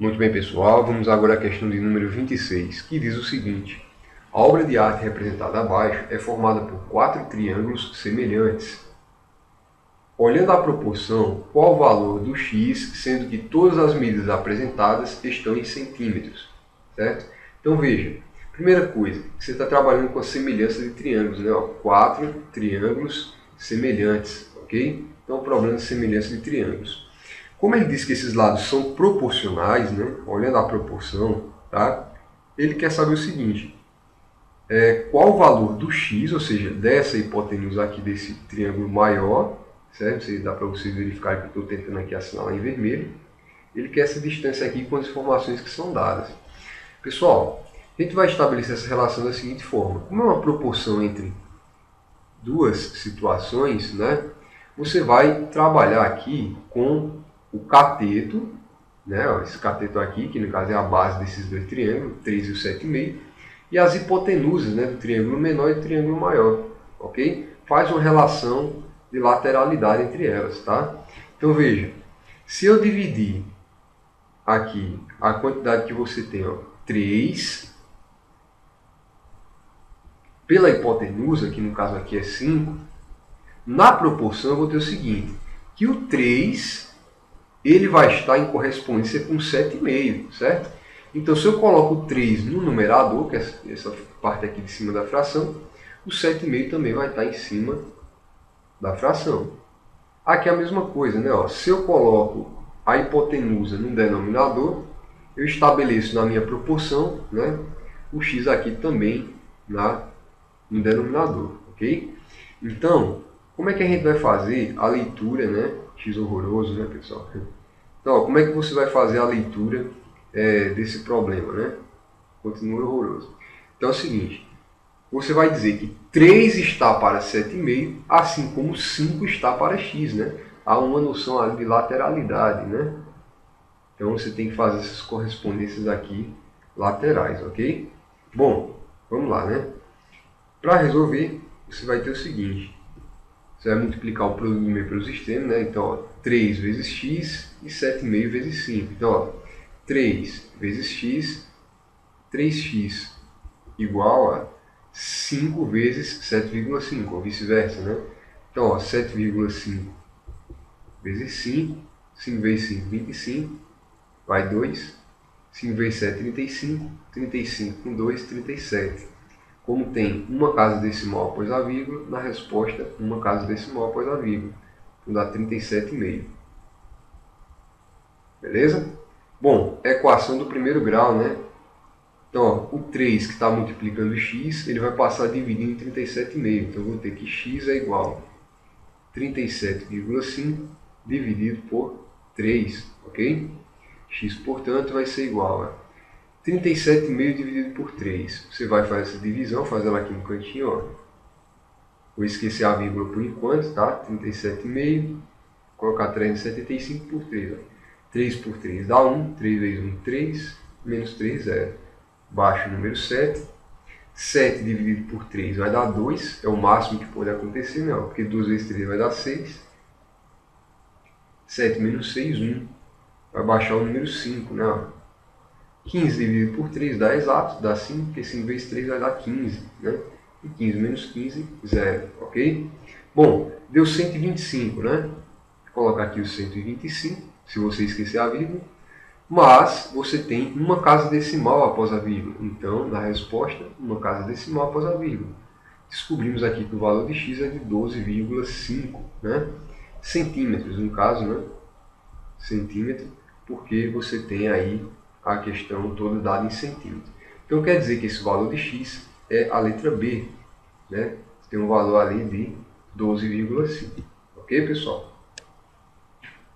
Muito bem, pessoal, vamos agora à questão de número 26, que diz o seguinte: a obra de arte representada abaixo é formada por 4 triângulos semelhantes. Olhando a proporção, qual o valor do x, sendo que todas as medidas apresentadas estão em centímetros, certo? Então veja, primeira coisa, você está trabalhando com a semelhança de triângulos, né? 4 triângulos semelhantes, ok? Então o problema de semelhança de triângulos. Como ele diz que esses lados são proporcionais, né? Olhando a proporção, tá? Ele quer saber o seguinte: qual o valor do x, ou seja, dessa hipotenusa aqui desse triângulo maior, certo? Dá para você verificar que eu estou tentando aqui assinalar em vermelho. Ele quer essa distância aqui com as informações que são dadas. Pessoal, a gente vai estabelecer essa relação da seguinte forma: como é uma proporção entre duas situações, né? Você vai trabalhar aqui com o cateto, né? Esse cateto aqui, que no caso é a base desses dois triângulos, 3 e o 7,5, e as hipotenusas, né? Do triângulo menor e do triângulo maior, ok? Faz uma relação de lateralidade entre elas, tá? Então veja, se eu dividir aqui a quantidade que você tem, ó, 3, pela hipotenusa, que no caso aqui é 5, na proporção eu vou ter o seguinte, que o 3 ele vai estar em correspondência com 7,5, certo? Então, se eu coloco o 3 no numerador, que é essa parte aqui de cima da fração, o 7,5 também vai estar em cima da fração. Aqui é a mesma coisa, né? Ó, se eu coloco a hipotenusa no denominador, eu estabeleço na minha proporção, né, o x aqui também no denominador, ok? Então, como é que a gente vai fazer a leitura, né? X horroroso, né, pessoal? Então, ó, como é que você vai fazer a leitura desse problema, né? Continua horroroso. Então é o seguinte, você vai dizer que 3 está para 7,5, assim como 5 está para x, né? Há uma noção ali de lateralidade, né? Então você tem que fazer essas correspondências aqui laterais, ok? Bom, vamos lá, né? Para resolver, você vai ter o seguinte: você vai multiplicar o produto do meio pelos extremos, né? Então, ó, 3 vezes x e 7,5 vezes 5. Então, ó, 3 vezes x, 3x igual a 5 vezes 7,5, ou vice-versa, né? Então, ó, 7,5 vezes 5, 5 vezes 5, 25, vai 2. 5 vezes 7, 35, 35 com 2, 37. Como tem uma casa decimal após a vírgula, na resposta, uma casa decimal após a vírgula. Então dá 37,5. Beleza? Bom, equação do primeiro grau, né? Então, ó, o 3 que está multiplicando x, ele vai passar dividindo em 37,5. Então, eu vou ter que x é igual a 37,5 dividido por 3, ok? X, portanto, vai ser igual a 37,5 dividido por 3. Você vai fazer essa divisão, faz ela aqui no cantinho, ó. Vou esquecer a vírgula por enquanto, tá? 37,5, colocar 375 por 3. Ó. 3 por 3 dá 1, 3 vezes 1, 3, menos 3, 0. Baixo o número 7. 7 dividido por 3 vai dar 2, é o máximo que pode acontecer, não, porque 2 vezes 3 vai dar 6. 7 menos 6, 1. Vai baixar o número 5, né? 15 dividido por 3 dá exato, dá 5, porque 5 vezes 3 vai dar 15, né? E 15 menos 15, 0, ok? Bom, deu 125, né? Vou colocar aqui o 125, se você esquecer a vírgula. Mas você tem uma casa decimal após a vírgula. Então, na resposta, uma casa decimal após a vírgula. Descobrimos aqui que o valor de x é de 12,5, né? Centímetros, no caso, né? Centímetro, porque você tem aí a questão toda dada em centímetros. Então quer dizer que esse valor de x é a letra B, né? Tem um valor ali de 12,5. Ok, pessoal?